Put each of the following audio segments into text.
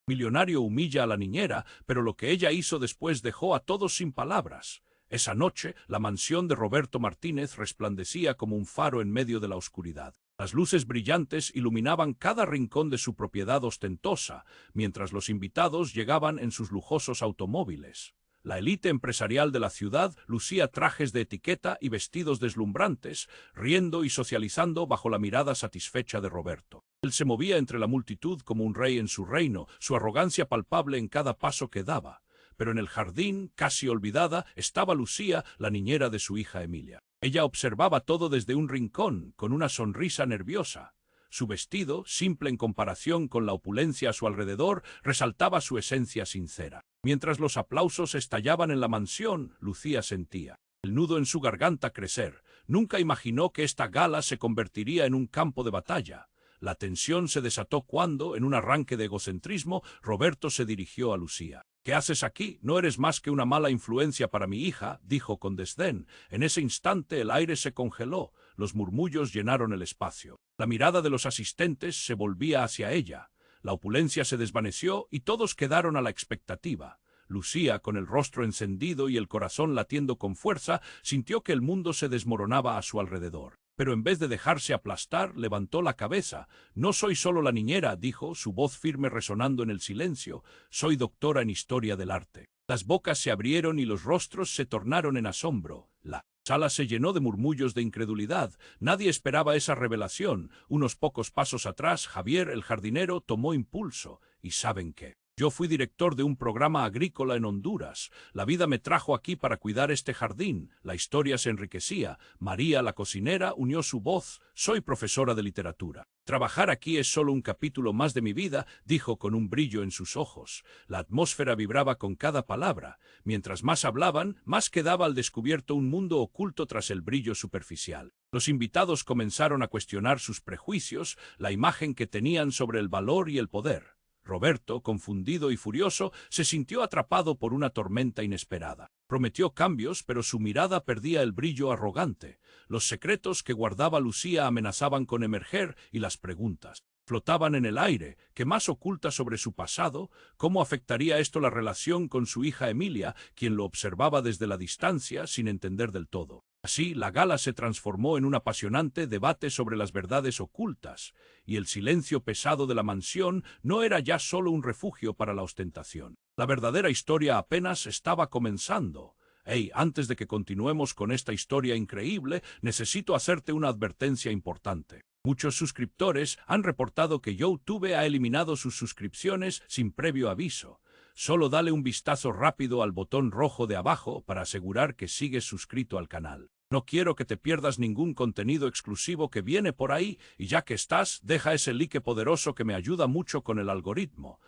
Millonario humilla a la niñera, pero lo que ella hizo después dejó a todos sin palabras. Esa noche, la mansión de Roberto Martínez resplandecía como un faro en medio de la oscuridad. Las luces brillantes iluminaban cada rincón de su propiedad ostentosa, mientras los invitados llegaban en sus lujosos automóviles. La élite empresarial de la ciudad lucía trajes de etiqueta y vestidos deslumbrantes, riendo y socializando bajo la mirada satisfecha de Roberto. Él se movía entre la multitud como un rey en su reino, su arrogancia palpable en cada paso que daba. Pero en el jardín, casi olvidada, estaba Lucía, la niñera de su hija Emilia. Ella observaba todo desde un rincón, con una sonrisa nerviosa. Su vestido, simple en comparación con la opulencia a su alrededor, resaltaba su esencia sincera. Mientras los aplausos estallaban en la mansión, Lucía sentía el nudo en su garganta crecer. Nunca imaginó que esta gala se convertiría en un campo de batalla. La tensión se desató cuando, en un arranque de egocentrismo, Roberto se dirigió a Lucía. «¿Qué haces aquí? No eres más que una mala influencia para mi hija», dijo con desdén. En ese instante el aire se congeló, los murmullos llenaron el espacio. La mirada de los asistentes se volvía hacia ella. La opulencia se desvaneció y todos quedaron a la expectativa. Lucía, con el rostro encendido y el corazón latiendo con fuerza, sintió que el mundo se desmoronaba a su alrededor. Pero en vez de dejarse aplastar, levantó la cabeza. «No soy solo la niñera», dijo, su voz firme resonando en el silencio. «Soy doctora en historia del arte». Las bocas se abrieron y los rostros se tornaron en asombro. La sala se llenó de murmullos de incredulidad. Nadie esperaba esa revelación. Unos pocos pasos atrás, Javier, el jardinero, tomó impulso. ¿Y saben qué? Yo fui director de un programa agrícola en Honduras. La vida me trajo aquí para cuidar este jardín. La historia se enriquecía. María, la cocinera, unió su voz. Soy profesora de literatura. Trabajar aquí es solo un capítulo más de mi vida, dijo con un brillo en sus ojos. La atmósfera vibraba con cada palabra. Mientras más hablaban, más quedaba al descubierto un mundo oculto tras el brillo superficial. Los invitados comenzaron a cuestionar sus prejuicios, la imagen que tenían sobre el valor y el poder. Roberto, confundido y furioso, se sintió atrapado por una tormenta inesperada. Prometió cambios, pero su mirada perdía el brillo arrogante. Los secretos que guardaba Lucía amenazaban con emerger y las preguntas flotaban en el aire. ¿Qué más oculta sobre su pasado? ¿Cómo afectaría esto la relación con su hija Emilia, quien lo observaba desde la distancia sin entender del todo? Así, la gala se transformó en un apasionante debate sobre las verdades ocultas, y el silencio pesado de la mansión no era ya solo un refugio para la ostentación. La verdadera historia apenas estaba comenzando. Hey, antes de que continuemos con esta historia increíble, necesito hacerte una advertencia importante. Muchos suscriptores han reportado que YouTube ha eliminado sus suscripciones sin previo aviso. Solo dale un vistazo rápido al botón rojo de abajo para asegurar que sigues suscrito al canal. No quiero que te pierdas ningún contenido exclusivo que viene por ahí, y ya que estás, deja ese like poderoso que me ayuda mucho con el algoritmo.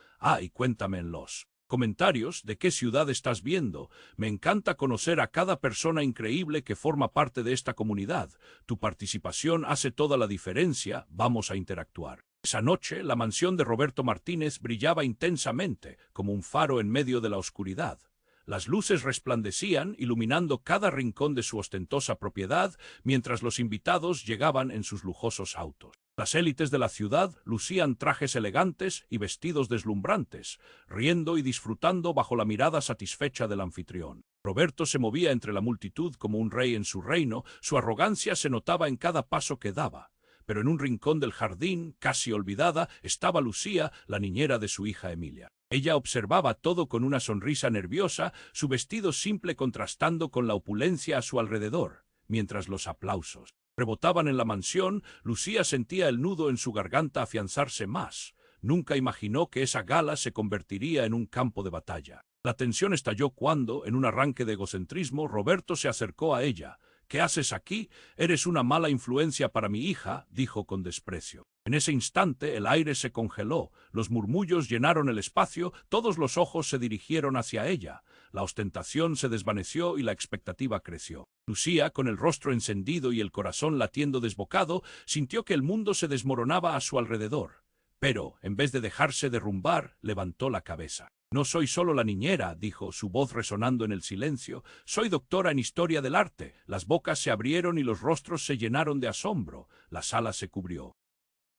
Y cuéntame en los comentarios de qué ciudad estás viendo. Me encanta conocer a cada persona increíble que forma parte de esta comunidad. Tu participación hace toda la diferencia. Vamos a interactuar. Esa noche, la mansión de Roberto Martínez brillaba intensamente, como un faro en medio de la oscuridad. Las luces resplandecían, iluminando cada rincón de su ostentosa propiedad, mientras los invitados llegaban en sus lujosos autos. Las élites de la ciudad lucían trajes elegantes y vestidos deslumbrantes, riendo y disfrutando bajo la mirada satisfecha del anfitrión. Roberto se movía entre la multitud como un rey en su reino, su arrogancia se notaba en cada paso que daba. Pero en un rincón del jardín, casi olvidada, estaba Lucía, la niñera de su hija Emilia. Ella observaba todo con una sonrisa nerviosa, su vestido simple contrastando con la opulencia a su alrededor. Mientras los aplausos rebotaban en la mansión, Lucía sentía el nudo en su garganta afianzarse más. Nunca imaginó que esa gala se convertiría en un campo de batalla. La tensión estalló cuando, en un arranque de egocentrismo, Roberto se acercó a ella. «¿Qué haces aquí? Eres una mala influencia para mi hija», dijo con desprecio. En ese instante el aire se congeló, los murmullos llenaron el espacio, todos los ojos se dirigieron hacia ella. La ostentación se desvaneció y la expectativa creció. Lucía, con el rostro encendido y el corazón latiendo desbocado, sintió que el mundo se desmoronaba a su alrededor. Pero, en vez de dejarse derrumbar, levantó la cabeza. «No soy solo la niñera», dijo, su voz resonando en el silencio. «Soy doctora en historia del arte». Las bocas se abrieron y los rostros se llenaron de asombro. La sala se cubrió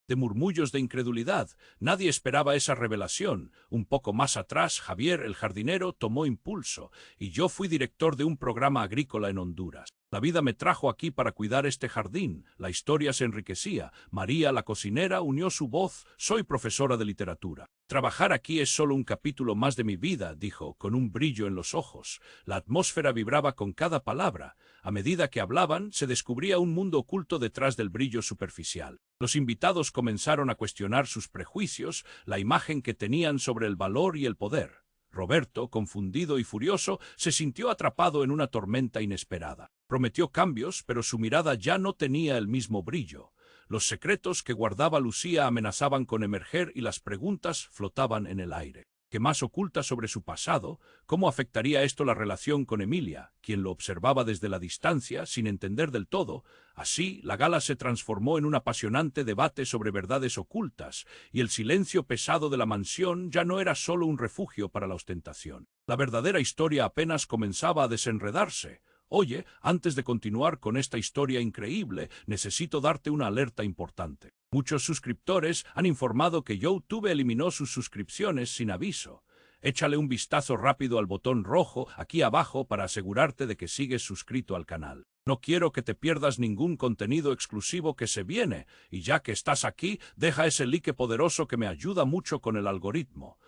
de murmullos de incredulidad. Nadie esperaba esa revelación. Un poco más atrás, Javier, el jardinero, tomó impulso, y yo fui director de un programa agrícola en Honduras. La vida me trajo aquí para cuidar este jardín. La historia se enriquecía. María, la cocinera, unió su voz. Soy profesora de literatura. Trabajar aquí es solo un capítulo más de mi vida, dijo, con un brillo en los ojos. La atmósfera vibraba con cada palabra. A medida que hablaban, se descubría un mundo oculto detrás del brillo superficial. Los invitados comenzaron a cuestionar sus prejuicios, la imagen que tenían sobre el valor y el poder. Roberto, confundido y furioso, se sintió atrapado en una tormenta inesperada. Prometió cambios, pero su mirada ya no tenía el mismo brillo. Los secretos que guardaba Lucía amenazaban con emerger y las preguntas flotaban en el aire. ¿Qué más oculta sobre su pasado? ¿Cómo afectaría esto la relación con Emilia, quien lo observaba desde la distancia, sin entender del todo? Así, la gala se transformó en un apasionante debate sobre verdades ocultas, y el silencio pesado de la mansión ya no era solo un refugio para la ostentación. La verdadera historia apenas comenzaba a desenredarse. Oye, antes de continuar con esta historia increíble, necesito darte una alerta importante. Muchos suscriptores han informado que YouTube eliminó sus suscripciones sin aviso. Échale un vistazo rápido al botón rojo aquí abajo para asegurarte de que sigues suscrito al canal. No quiero que te pierdas ningún contenido exclusivo que se viene, y ya que estás aquí, deja ese like poderoso que me ayuda mucho con el algoritmo.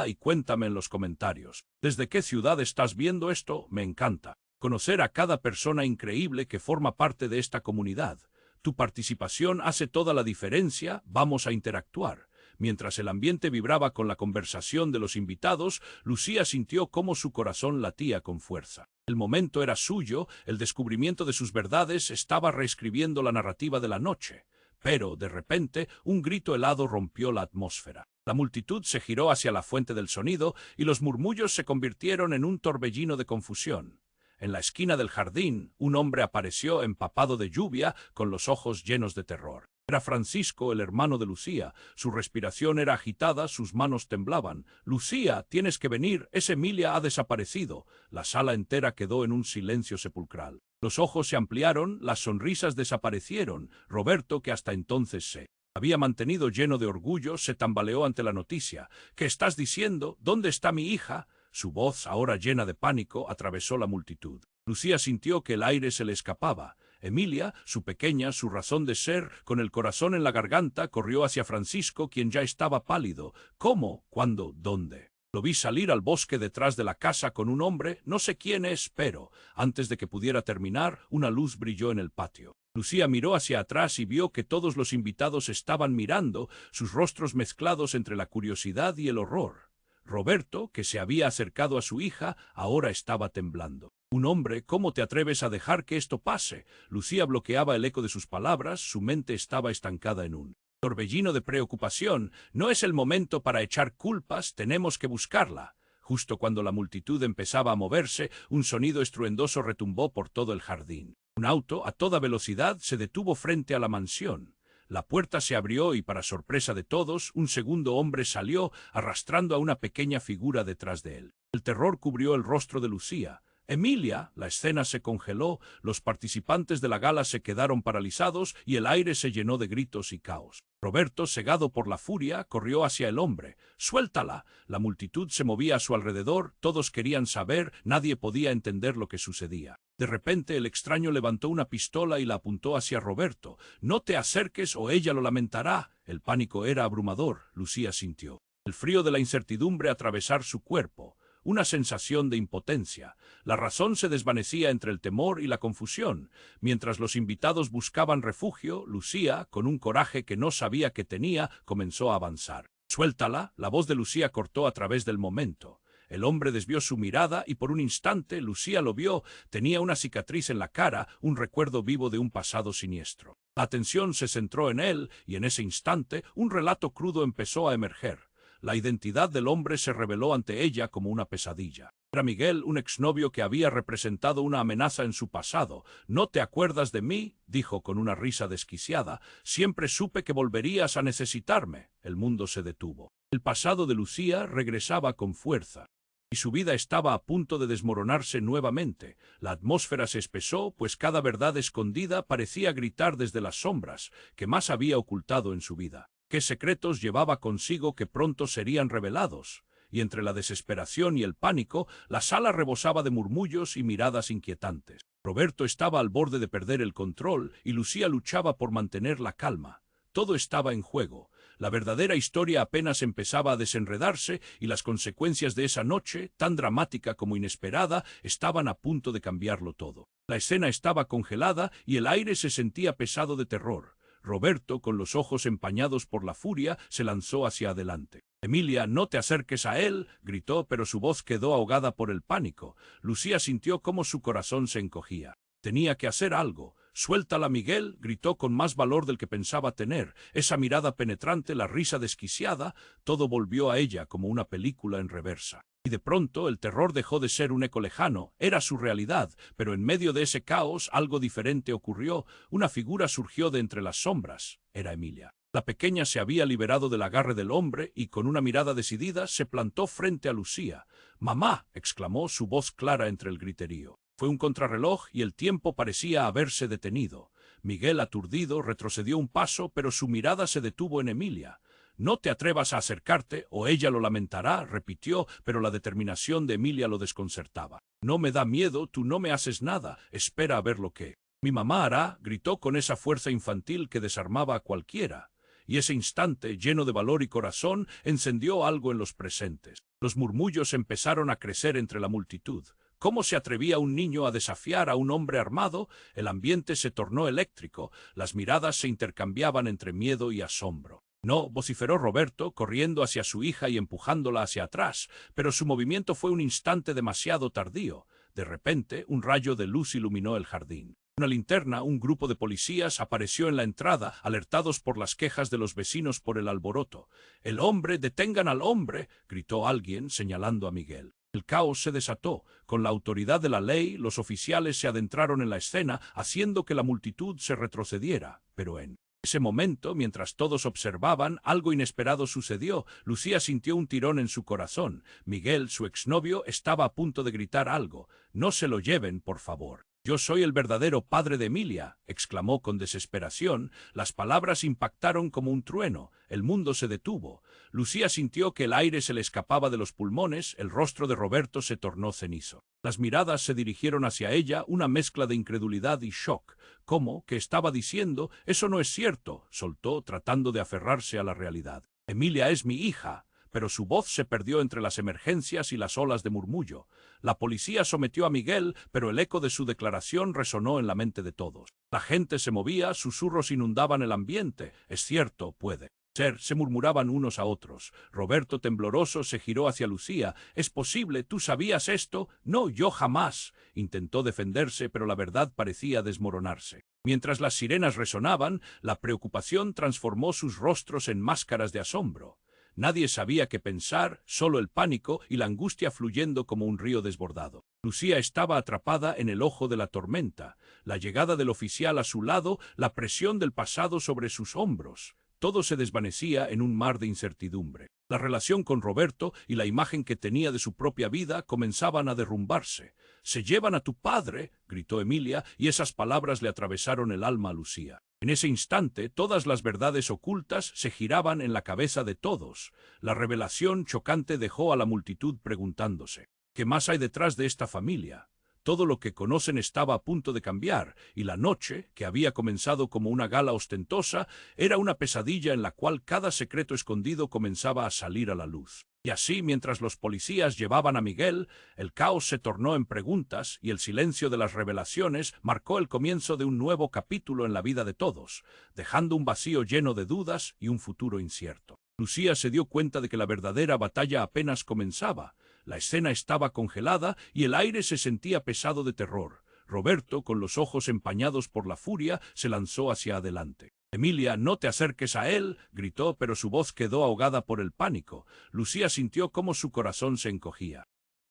Y cuéntame en los comentarios, ¿desde qué ciudad estás viendo esto? Me encanta conocer a cada persona increíble que forma parte de esta comunidad. Tu participación hace toda la diferencia, vamos a interactuar. Mientras el ambiente vibraba con la conversación de los invitados, Lucía sintió cómo su corazón latía con fuerza. El momento era suyo, el descubrimiento de sus verdades estaba reescribiendo la narrativa de la noche. Pero, de repente, un grito helado rompió la atmósfera. La multitud se giró hacia la fuente del sonido y los murmullos se convirtieron en un torbellino de confusión. En la esquina del jardín, un hombre apareció empapado de lluvia, con los ojos llenos de terror. Era Francisco, el hermano de Lucía. Su respiración era agitada, sus manos temblaban. «Lucía, tienes que venir, Emilia ha desaparecido». La sala entera quedó en un silencio sepulcral. Los ojos se ampliaron, las sonrisas desaparecieron. Roberto, que hasta entonces se había mantenido lleno de orgullo, se tambaleó ante la noticia. «¿Qué estás diciendo? ¿Dónde está mi hija?» Su voz, ahora llena de pánico, atravesó la multitud. Lucía sintió que el aire se le escapaba. Emilia, su pequeña, su razón de ser, con el corazón en la garganta, corrió hacia Francisco, quien ya estaba pálido. ¿Cómo? ¿Cuándo? ¿Dónde? Lo vi salir al bosque detrás de la casa con un hombre, no sé quién es, pero antes de que pudiera terminar, una luz brilló en el patio. Lucía miró hacia atrás y vio que todos los invitados estaban mirando, sus rostros mezclados entre la curiosidad y el horror. Roberto, que se había acercado a su hija, ahora estaba temblando. «Un hombre, ¿cómo te atreves a dejar que esto pase?» Lucía bloqueaba el eco de sus palabras, su mente estaba estancada en un torbellino de preocupación. «No es el momento para echar culpas, tenemos que buscarla». Justo cuando la multitud empezaba a moverse, un sonido estruendoso retumbó por todo el jardín. Un auto, a toda velocidad, se detuvo frente a la mansión. La puerta se abrió y, para sorpresa de todos, un segundo hombre salió, arrastrando a una pequeña figura detrás de él. El terror cubrió el rostro de Lucía. «Emilia», la escena se congeló, los participantes de la gala se quedaron paralizados y el aire se llenó de gritos y caos. Roberto, cegado por la furia, corrió hacia el hombre. «¡Suéltala!». La multitud se movía a su alrededor, todos querían saber, nadie podía entender lo que sucedía. De repente el extraño levantó una pistola y la apuntó hacia Roberto. «No te acerques o ella lo lamentará». El pánico era abrumador, Lucía sintió el frío de la incertidumbre atravesar su cuerpo. Una sensación de impotencia. La razón se desvanecía entre el temor y la confusión. Mientras los invitados buscaban refugio, Lucía, con un coraje que no sabía que tenía, comenzó a avanzar. «Suéltala». La voz de Lucía cortó a través del momento. El hombre desvió su mirada y por un instante Lucía lo vio. Tenía una cicatriz en la cara, un recuerdo vivo de un pasado siniestro. La atención se centró en él y en ese instante un relato crudo empezó a emerger. La identidad del hombre se reveló ante ella como una pesadilla. Era Miguel, un exnovio que había representado una amenaza en su pasado. «¿No te acuerdas de mí?», dijo con una risa desquiciada. «Siempre supe que volverías a necesitarme». El mundo se detuvo. El pasado de Lucía regresaba con fuerza. Y su vida estaba a punto de desmoronarse nuevamente. La atmósfera se espesó, pues cada verdad escondida parecía gritar desde las sombras, que más había ocultado en su vida. ¿Qué secretos llevaba consigo que pronto serían revelados? Y entre la desesperación y el pánico, la sala rebosaba de murmullos y miradas inquietantes. Roberto estaba al borde de perder el control y Lucía luchaba por mantener la calma. Todo estaba en juego. La verdadera historia apenas empezaba a desenredarse y las consecuencias de esa noche, tan dramática como inesperada, estaban a punto de cambiarlo todo. La escena estaba congelada y el aire se sentía pesado de terror. Roberto, con los ojos empañados por la furia, se lanzó hacia adelante. «Emilia, no te acerques a él», gritó, pero su voz quedó ahogada por el pánico. Lucía sintió cómo su corazón se encogía. Tenía que hacer algo. «Suéltala, Miguel», gritó con más valor del que pensaba tener. Esa mirada penetrante, la risa desquiciada, todo volvió a ella como una película en reversa. Y de pronto el terror dejó de ser un eco lejano, era su realidad, pero en medio de ese caos algo diferente ocurrió. Una figura surgió de entre las sombras. Era Emilia. La pequeña se había liberado del agarre del hombre y con una mirada decidida se plantó frente a Lucía. «¡Mamá!», exclamó, su voz clara entre el griterío. Fue un contrarreloj y el tiempo parecía haberse detenido. Miguel, aturdido, retrocedió un paso, pero su mirada se detuvo en Emilia. «No te atrevas a acercarte o ella lo lamentará», repitió, pero la determinación de Emilia lo desconcertaba. «No me da miedo, tú no me haces nada, espera a ver lo que mi mamá hará», gritó con esa fuerza infantil que desarmaba a cualquiera. Y ese instante, lleno de valor y corazón, encendió algo en los presentes. Los murmullos empezaron a crecer entre la multitud. ¿Cómo se atrevía un niño a desafiar a un hombre armado? El ambiente se tornó eléctrico, las miradas se intercambiaban entre miedo y asombro. «No», vociferó Roberto, corriendo hacia su hija y empujándola hacia atrás, pero su movimiento fue un instante demasiado tardío. De repente, un rayo de luz iluminó el jardín. Una linterna, un grupo de policías apareció en la entrada, alertados por las quejas de los vecinos por el alboroto. «¡El hombre! ¡Detengan al hombre!», gritó alguien, señalando a Miguel. El caos se desató. Con la autoridad de la ley, los oficiales se adentraron en la escena, haciendo que la multitud se retrocediera. Pero en ese momento, mientras todos observaban, algo inesperado sucedió. Lucía sintió un tirón en su corazón. Miguel, su exnovio, estaba a punto de gritar algo. «No se lo lleven, por favor». «Yo soy el verdadero padre de Emilia», exclamó con desesperación. Las palabras impactaron como un trueno. El mundo se detuvo. Lucía sintió que el aire se le escapaba de los pulmones, el rostro de Roberto se tornó cenizo. Las miradas se dirigieron hacia ella, una mezcla de incredulidad y shock. «¿Cómo? ¿Qué estaba diciendo? Eso no es cierto», soltó, tratando de aferrarse a la realidad. «Emilia es mi hija». Pero su voz se perdió entre las emergencias y las olas de murmullo. La policía sometió a Miguel, pero el eco de su declaración resonó en la mente de todos. La gente se movía, susurros inundaban el ambiente. «Es cierto, puede ser», se murmuraban unos a otros. Roberto, tembloroso, se giró hacia Lucía. «¿Es posible? ¿Tú sabías esto?» «No, yo jamás». Intentó defenderse, pero la verdad parecía desmoronarse. Mientras las sirenas resonaban, la preocupación transformó sus rostros en máscaras de asombro. Nadie sabía qué pensar, solo el pánico y la angustia fluyendo como un río desbordado. Lucía estaba atrapada en el ojo de la tormenta, la llegada del oficial a su lado, la presión del pasado sobre sus hombros. Todo se desvanecía en un mar de incertidumbre. La relación con Roberto y la imagen que tenía de su propia vida comenzaban a derrumbarse. «Se llevan a tu padre», gritó Emilia, y esas palabras le atravesaron el alma a Lucía. En ese instante, todas las verdades ocultas se giraban en la cabeza de todos. La revelación chocante dejó a la multitud preguntándose: «¿Qué más hay detrás de esta familia?». Todo lo que conocen estaba a punto de cambiar, y la noche, que había comenzado como una gala ostentosa, era una pesadilla en la cual cada secreto escondido comenzaba a salir a la luz. Y así, mientras los policías llevaban a Miguel, el caos se tornó en preguntas y el silencio de las revelaciones marcó el comienzo de un nuevo capítulo en la vida de todos, dejando un vacío lleno de dudas y un futuro incierto. Lucía se dio cuenta de que la verdadera batalla apenas comenzaba. La escena estaba congelada y el aire se sentía pesado de terror. Roberto, con los ojos empañados por la furia, se lanzó hacia adelante. «Emilia, no te acerques a él», gritó, pero su voz quedó ahogada por el pánico. Lucía sintió cómo su corazón se encogía.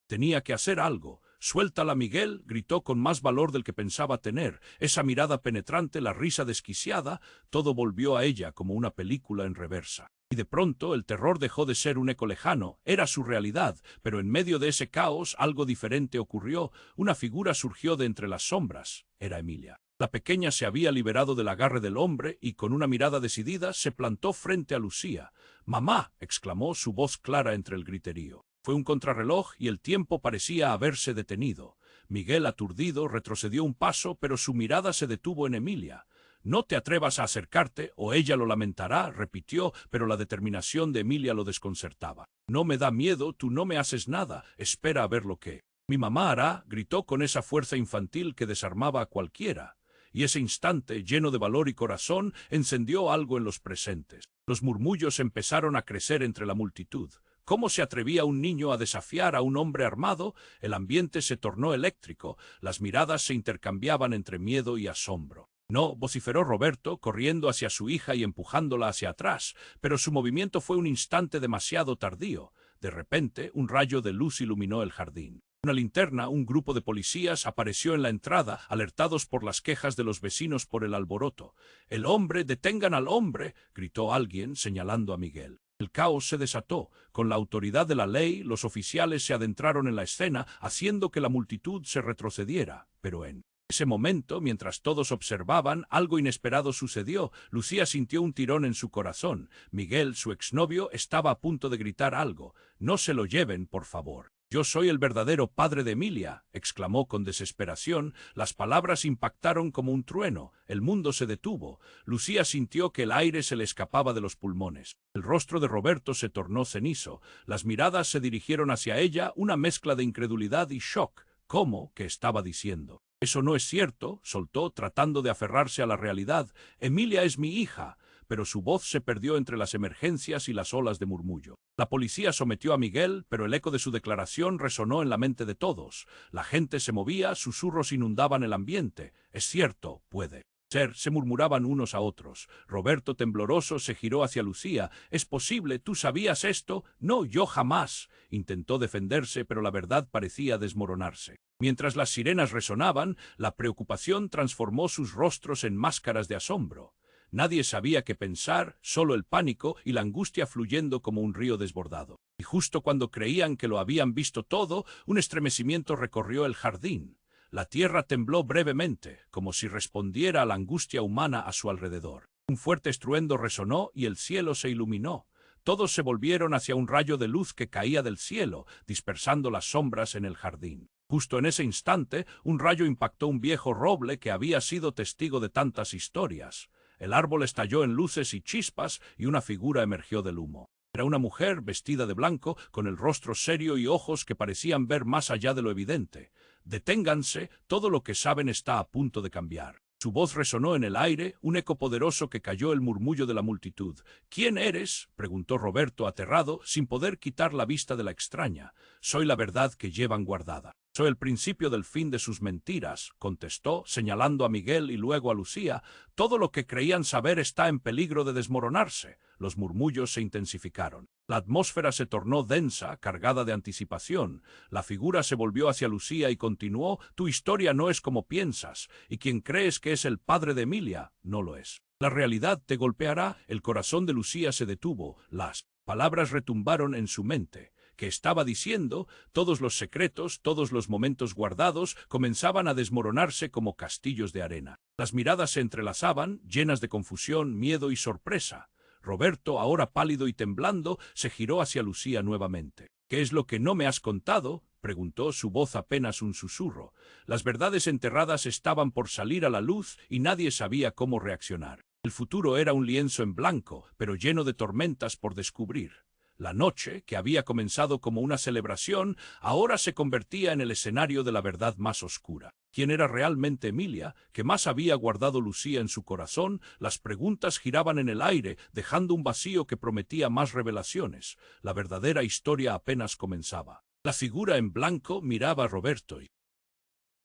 Tenía que hacer algo. «Suéltala, Miguel», gritó con más valor del que pensaba tener. Esa mirada penetrante, la risa desquiciada, todo volvió a ella como una película en reversa. Y de pronto el terror dejó de ser un eco lejano, era su realidad, pero en medio de ese caos algo diferente ocurrió. Una figura surgió de entre las sombras. Era Emilia. La pequeña se había liberado del agarre del hombre y con una mirada decidida se plantó frente a Lucía. «¡Mamá!», exclamó, su voz clara entre el griterío. Fue un contrarreloj y el tiempo parecía haberse detenido. Miguel, aturdido, retrocedió un paso, pero su mirada se detuvo en Emilia. «No te atrevas a acercarte, o ella lo lamentará», repitió, pero la determinación de Emilia lo desconcertaba. «No me da miedo, tú no me haces nada, espera a ver lo que mi mamá hará», gritó con esa fuerza infantil que desarmaba a cualquiera. Y ese instante, lleno de valor y corazón, encendió algo en los presentes. Los murmullos empezaron a crecer entre la multitud. ¿Cómo se atrevía un niño a desafiar a un hombre armado? El ambiente se tornó eléctrico, las miradas se intercambiaban entre miedo y asombro. «No», vociferó Roberto, corriendo hacia su hija y empujándola hacia atrás, pero su movimiento fue un instante demasiado tardío. De repente, un rayo de luz iluminó el jardín. Una linterna, un grupo de policías apareció en la entrada, alertados por las quejas de los vecinos por el alboroto. «¡El hombre! ¡Detengan al hombre!», gritó alguien, señalando a Miguel. El caos se desató. Con la autoridad de la ley, los oficiales se adentraron en la escena, haciendo que la multitud se retrocediera. Pero en ese momento, mientras todos observaban, algo inesperado sucedió. Lucía sintió un tirón en su corazón. Miguel, su exnovio, estaba a punto de gritar algo. «¡No se lo lleven, por favor! «Yo soy el verdadero padre de Emilia», exclamó con desesperación. Las palabras impactaron como un trueno. El mundo se detuvo. Lucía sintió que el aire se le escapaba de los pulmones. El rostro de Roberto se tornó cenizo. Las miradas se dirigieron hacia ella, una mezcla de incredulidad y shock. ¿Cómo? ¿Qué estaba diciendo? «Eso no es cierto», soltó, tratando de aferrarse a la realidad. «Emilia es mi hija». Pero su voz se perdió entre las emergencias y las olas de murmullo. La policía sometió a Miguel, pero el eco de su declaración resonó en la mente de todos. La gente se movía, susurros inundaban el ambiente. «Es cierto, puede ser», se murmuraban unos a otros. Roberto, tembloroso, se giró hacia Lucía. «¿Es posible? ¿Tú sabías esto?» «No, yo jamás». Intentó defenderse, pero la verdad parecía desmoronarse. Mientras las sirenas resonaban, la preocupación transformó sus rostros en máscaras de asombro. Nadie sabía qué pensar, solo el pánico y la angustia fluyendo como un río desbordado. Y justo cuando creían que lo habían visto todo, un estremecimiento recorrió el jardín. La tierra tembló brevemente, como si respondiera a la angustia humana a su alrededor. Un fuerte estruendo resonó y el cielo se iluminó. Todos se volvieron hacia un rayo de luz que caía del cielo, dispersando las sombras en el jardín. Justo en ese instante, un rayo impactó un viejo roble que había sido testigo de tantas historias. El árbol estalló en luces y chispas y una figura emergió del humo. Era una mujer vestida de blanco, con el rostro serio y ojos que parecían ver más allá de lo evidente. «Deténganse, todo lo que saben está a punto de cambiar». Su voz resonó en el aire, un eco poderoso que calló el murmullo de la multitud. «¿Quién eres?», preguntó Roberto, aterrado, sin poder quitar la vista de la extraña. «Soy la verdad que llevan guardada». «Soy el principio del fin de sus mentiras», contestó, señalando a Miguel y luego a Lucía. «Todo lo que creían saber está en peligro de desmoronarse». Los murmullos se intensificaron. La atmósfera se tornó densa, cargada de anticipación. La figura se volvió hacia Lucía y continuó: «Tu historia no es como piensas, y quien crees que es el padre de Emilia, no lo es. La realidad te golpeará». El corazón de Lucía se detuvo. Las palabras retumbaron en su mente. ¿Qué estaba diciendo? Todos los secretos, todos los momentos guardados, comenzaban a desmoronarse como castillos de arena. Las miradas se entrelazaban, llenas de confusión, miedo y sorpresa. Roberto, ahora pálido y temblando, se giró hacia Lucía nuevamente. «¿Qué es lo que no me has contado?», preguntó, su voz apenas un susurro. Las verdades enterradas estaban por salir a la luz y nadie sabía cómo reaccionar. El futuro era un lienzo en blanco, pero lleno de tormentas por descubrir. La noche, que había comenzado como una celebración, ahora se convertía en el escenario de la verdad más oscura. ¿Quién era realmente Emilia? ¿Qué más había guardado Lucía en su corazón? Las preguntas giraban en el aire, dejando un vacío que prometía más revelaciones. La verdadera historia apenas comenzaba. La figura en blanco miraba a Roberto y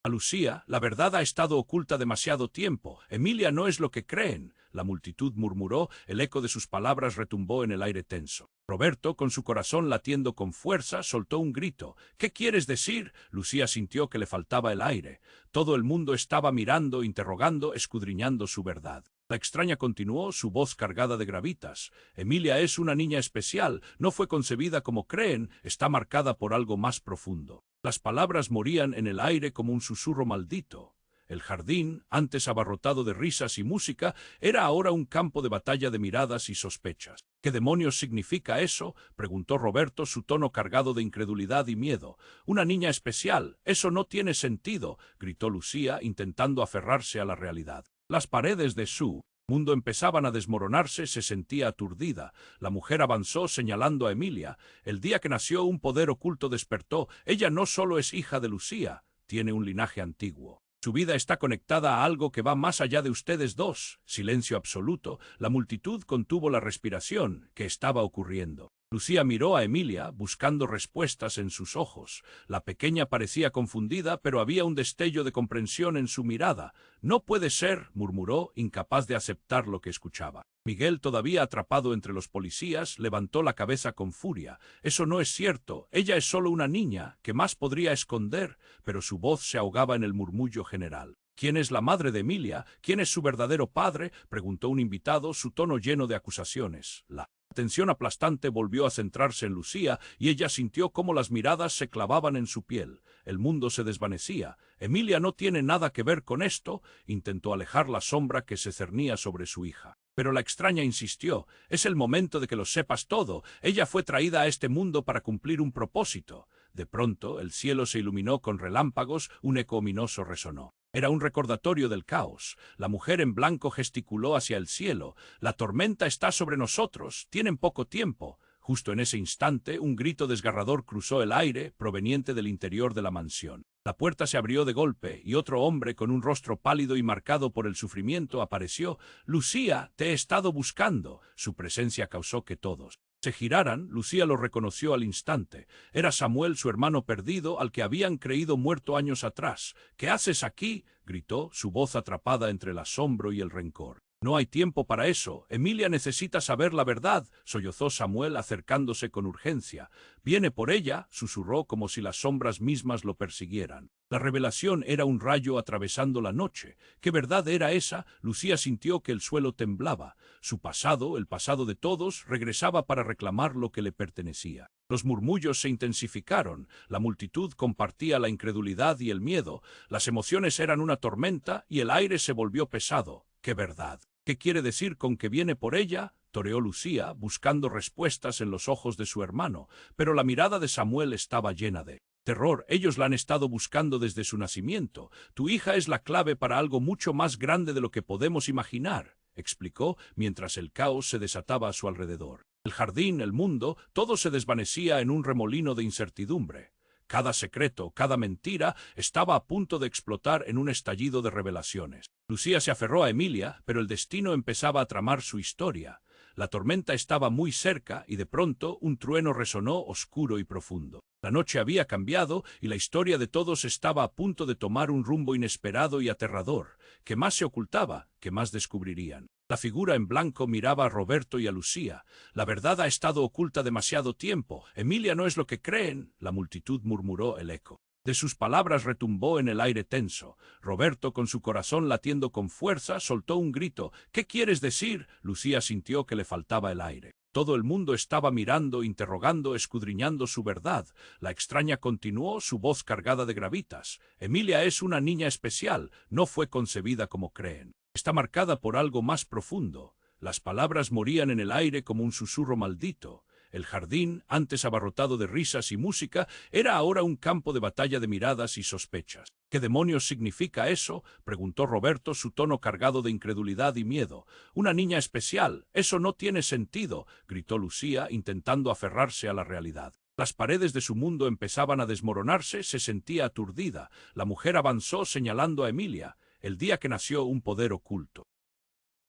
a Lucía. «La verdad ha estado oculta demasiado tiempo. Emilia no es lo que creen». La multitud murmuró, el eco de sus palabras retumbó en el aire tenso. Roberto, con su corazón latiendo con fuerza, soltó un grito. «¿Qué quieres decir?». Lucía sintió que le faltaba el aire. Todo el mundo estaba mirando, interrogando, escudriñando su verdad. La extraña continuó, su voz cargada de gravitas. «Emilia es una niña especial, no fue concebida como creen, está marcada por algo más profundo». Las palabras morían en el aire como un susurro maldito. El jardín, antes abarrotado de risas y música, era ahora un campo de batalla de miradas y sospechas. ¿Qué demonios significa eso?, preguntó Roberto, su tono cargado de incredulidad y miedo. «Una niña especial. Eso no tiene sentido», gritó Lucía, intentando aferrarse a la realidad. Las paredes de su mundo empezaban a desmoronarse, se sentía aturdida. La mujer avanzó señalando a Emilia. «El día que nació un poder oculto despertó. Ella no solo es hija de Lucía, tiene un linaje antiguo. Su vida está conectada a algo que va más allá de ustedes dos». Silencio absoluto. La multitud contuvo la respiración. ¿Qué estaba ocurriendo? Lucía miró a Emilia, buscando respuestas en sus ojos. La pequeña parecía confundida, pero había un destello de comprensión en su mirada. «No puede ser», murmuró, incapaz de aceptar lo que escuchaba. Miguel, todavía atrapado entre los policías, levantó la cabeza con furia. «Eso no es cierto. Ella es solo una niña. ¿Qué más podría esconder?», pero su voz se ahogaba en el murmullo general. «¿Quién es la madre de Emilia? ¿Quién es su verdadero padre?», preguntó un invitado, su tono lleno de acusaciones. La tensión aplastante volvió a centrarse en Lucía y ella sintió cómo las miradas se clavaban en su piel. El mundo se desvanecía. «Emilia no tiene nada que ver con esto», intentó alejar la sombra que se cernía sobre su hija. Pero la extraña insistió. «Es el momento de que lo sepas todo. Ella fue traída a este mundo para cumplir un propósito». De pronto, el cielo se iluminó con relámpagos, un eco ominoso resonó. Era un recordatorio del caos. La mujer en blanco gesticuló hacia el cielo. «La tormenta está sobre nosotros. Tienen poco tiempo». Justo en ese instante, un grito desgarrador cruzó el aire, proveniente del interior de la mansión. La puerta se abrió de golpe, y otro hombre con un rostro pálido y marcado por el sufrimiento apareció. «Lucía, te he estado buscando». Su presencia causó que todos se giraran. Lucía lo reconoció al instante. Era Samuel, su hermano perdido, al que habían creído muerto años atrás. «¿Qué haces aquí?», gritó, su voz atrapada entre el asombro y el rencor. «No hay tiempo para eso. Emilia necesita saber la verdad», sollozó Samuel acercándose con urgencia. «Viene por ella», susurró como si las sombras mismas lo persiguieran. La revelación era un rayo atravesando la noche. ¿Qué verdad era esa? Lucía sintió que el suelo temblaba. Su pasado, el pasado de todos, regresaba para reclamar lo que le pertenecía. Los murmullos se intensificaron. La multitud compartía la incredulidad y el miedo. Las emociones eran una tormenta y el aire se volvió pesado. «¿Qué verdad? ¿Qué quiere decir con que viene por ella?», toreó Lucía, buscando respuestas en los ojos de su hermano, pero la mirada de Samuel estaba llena de terror. «Ellos la han estado buscando desde su nacimiento. Tu hija es la clave para algo mucho más grande de lo que podemos imaginar», explicó, mientras el caos se desataba a su alrededor. El jardín, el mundo, todo se desvanecía en un remolino de incertidumbre. Cada secreto, cada mentira, estaba a punto de explotar en un estallido de revelaciones. Lucía se aferró a Emilia, pero el destino empezaba a tramar su historia. La tormenta estaba muy cerca y de pronto un trueno resonó oscuro y profundo. La noche había cambiado y la historia de todos estaba a punto de tomar un rumbo inesperado y aterrador. ¿Qué más se ocultaba? ¿Qué más descubrirían? La figura en blanco miraba a Roberto y a Lucía. «La verdad ha estado oculta demasiado tiempo. Emilia no es lo que creen», la multitud murmuró el eco. De sus palabras retumbó en el aire tenso. Roberto, con su corazón latiendo con fuerza, soltó un grito. «¿Qué quieres decir?». Lucía sintió que le faltaba el aire. Todo el mundo estaba mirando, interrogando, escudriñando su verdad. La extraña continuó, su voz cargada de gravitas. «Emilia es una niña especial. No fue concebida como creen. Está marcada por algo más profundo». Las palabras morían en el aire como un susurro maldito. El jardín, antes abarrotado de risas y música, era ahora un campo de batalla de miradas y sospechas. «¿Qué demonios significa eso?», preguntó Roberto, su tono cargado de incredulidad y miedo. «Una niña especial. Eso no tiene sentido», gritó Lucía, intentando aferrarse a la realidad. Las paredes de su mundo empezaban a desmoronarse, se sentía aturdida. La mujer avanzó señalando a Emilia. «El día que nació un poder oculto